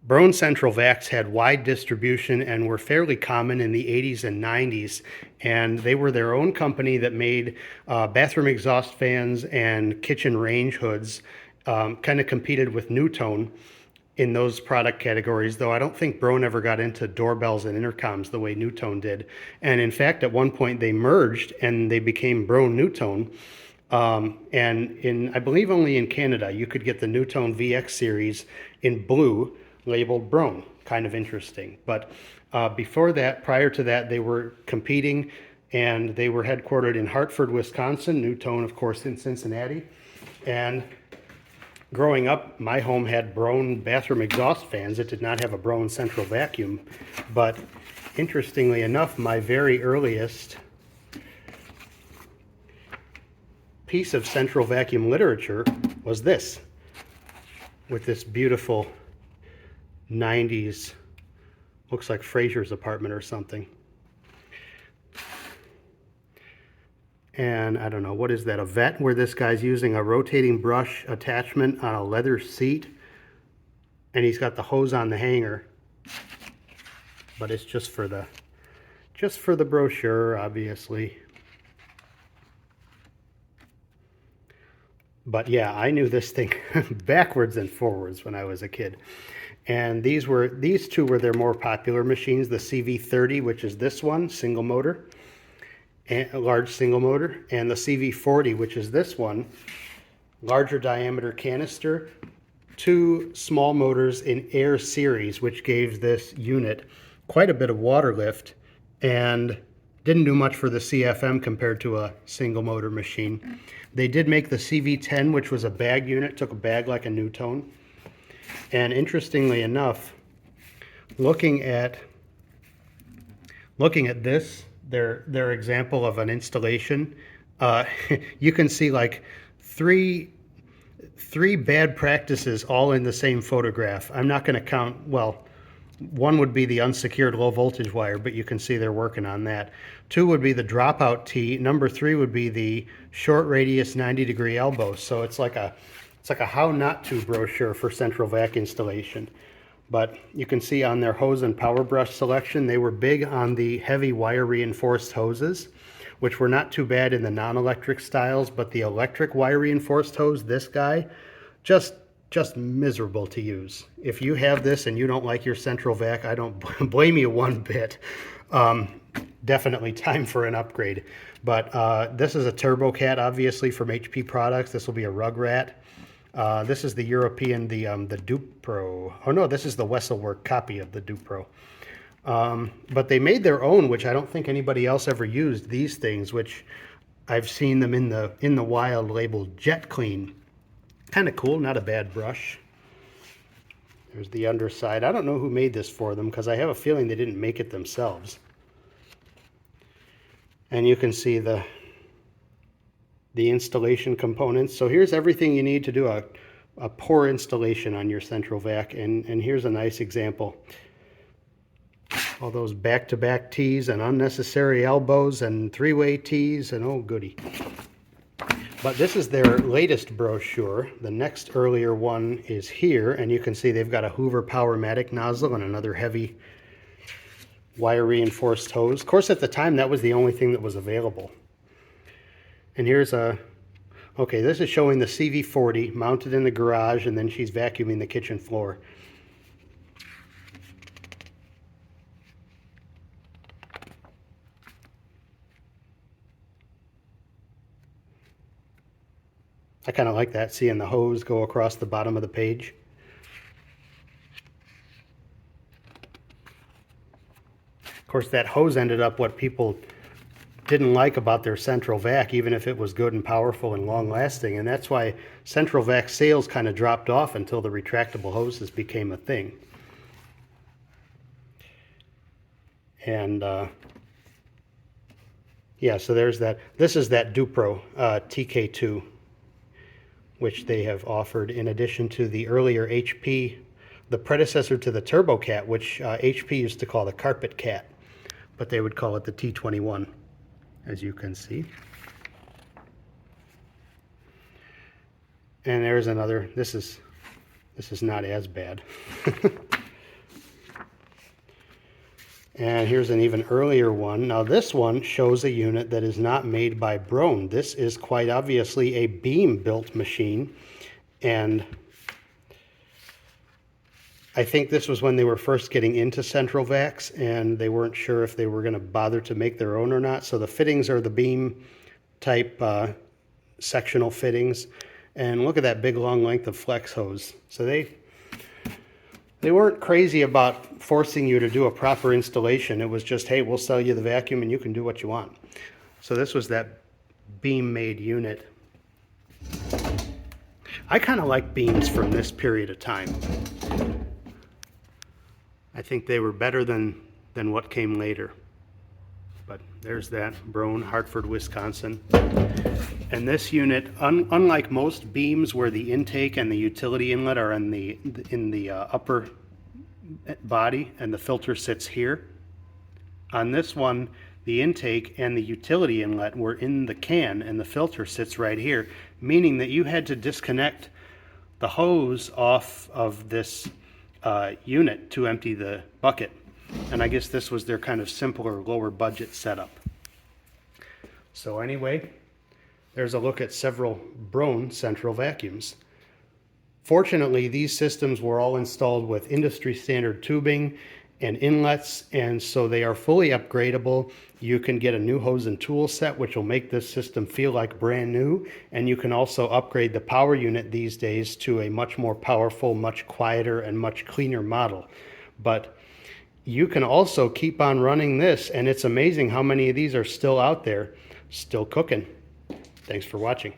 Broan central vacs had wide distribution and were fairly common in the 80s and 90s. And they were their own company that made bathroom exhaust fans and kitchen range hoods, kind of competed with NuTone in those product categories, though I don't think Broan ever got into doorbells and intercoms the way NuTone did. And in fact, at one point they merged and they became Broan NuTone. And I believe only in Canada, you could get the NuTone VX series in blue labeled Broan. Kind of interesting. But before that, prior to that, they were competing and they were headquartered in Hartford, Wisconsin. NuTone, of course, in Cincinnati. And growing up, my home had Broan bathroom exhaust fans. It did not have a Broan central vacuum. But interestingly enough, my very earliest piece of central vacuum literature was this, with this beautiful 90s, looks like Fraser's apartment or something. And I don't know, what is that, a vet, where this guy's using a rotating brush attachment on a leather seat, and he's got the hose on the hanger, but it's just for the brochure, obviously. But yeah, I knew this thing backwards and forwards when I was a kid. And these two were their more popular machines, the CV30, which is this one, single motor, and a large single motor, and the CV40, which is this one, larger diameter canister, two small motors in Air series, which gave this unit quite a bit of water lift and didn't do much for the CFM compared to a single motor machine. They did make the CV10, which was a bag unit, took a bag like a NuTone. And interestingly enough, looking at this, their example of an installation, you can see like three bad practices all in the same photograph. I'm not going to count, well, one would be the unsecured low voltage wire, but you can see they're working on that. Two would be the dropout tee. Number three would be the short radius 90-degree elbow. So it's like a how not to brochure for central vac installation. But you can see on their hose and power brush selection, they were big on the heavy wire reinforced hoses, which were not too bad in the non-electric styles, but the electric wire reinforced hose, this guy, just miserable to use. If you have this and you don't like your central vac, I don't blame you one bit. Definitely time for an upgrade. But this is a TurboCat, obviously, from HP Products. This will be a Rugrat. This is the European, the Dupro. Oh no, this is the Wesselwerk copy of the Dupro. But they made their own, which I don't think anybody else ever used, these things, which I've seen them in the wild labeled Jet Clean. Kind of cool, not a bad brush. There's the underside. I don't know who made this for them because I have a feeling they didn't make it themselves. And you can see the installation components. So here's everything you need to do a poor installation on your central vac. And here's a nice example. All those back-to-back tees and unnecessary elbows and three-way tees and oh goody. But this is their latest brochure. The next earlier one is here, and you can see they've got a Hoover Powermatic nozzle and another heavy wire reinforced hose. Of course, at the time, that was the only thing that was available. And here's okay, this is showing the CV40 mounted in the garage, and then she's vacuuming the kitchen floor. I kind of like that, seeing the hose go across the bottom of the page. Of course, that hose ended up what people didn't like about their central vac, even if it was good and powerful and long-lasting. And that's why central vac sales kind of dropped off until the retractable hoses became a thing. And yeah, so there's that. This is that Dupro TK2. Which they have offered in addition to the earlier HP, the predecessor to the TurboCat, which HP used to call the Carpet Cat, but they would call it the T21, as you can see. And there's another. This is not as bad. And here's an even earlier one. Now this one shows a unit that is not made by Broan. This is quite obviously a Beam built machine. And I think this was when they were first getting into central vacs and they weren't sure if they were going to bother to make their own or not. So the fittings are the Beam type sectional fittings. And look at that big long length of flex hose. So they weren't crazy about forcing you to do a proper installation. It was just, hey, we'll sell you the vacuum and you can do what you want. So this was that Beam made unit. I kind of like Beams from this period of time. I think they were better than what came later. But there's that, Broan, Hartford, Wisconsin. And this unit, unlike most Beams where the intake and the utility inlet are in the upper body and the filter sits here, on this one, the intake and the utility inlet were in the can and the filter sits right here, meaning that you had to disconnect the hose off of this unit to empty the bucket. And I guess this was their kind of simpler, lower budget setup. So anyway, there's a look at several Broan central vacuums. Fortunately, these systems were all installed with industry standard tubing and inlets, and so they are fully upgradable. You can get a new hose and tool set, which will make this system feel like brand new, and you can also upgrade the power unit these days to a much more powerful, much quieter, and much cleaner model. But you can also keep on running this, and it's amazing how many of these are still out there, still cooking. Thanks for watching.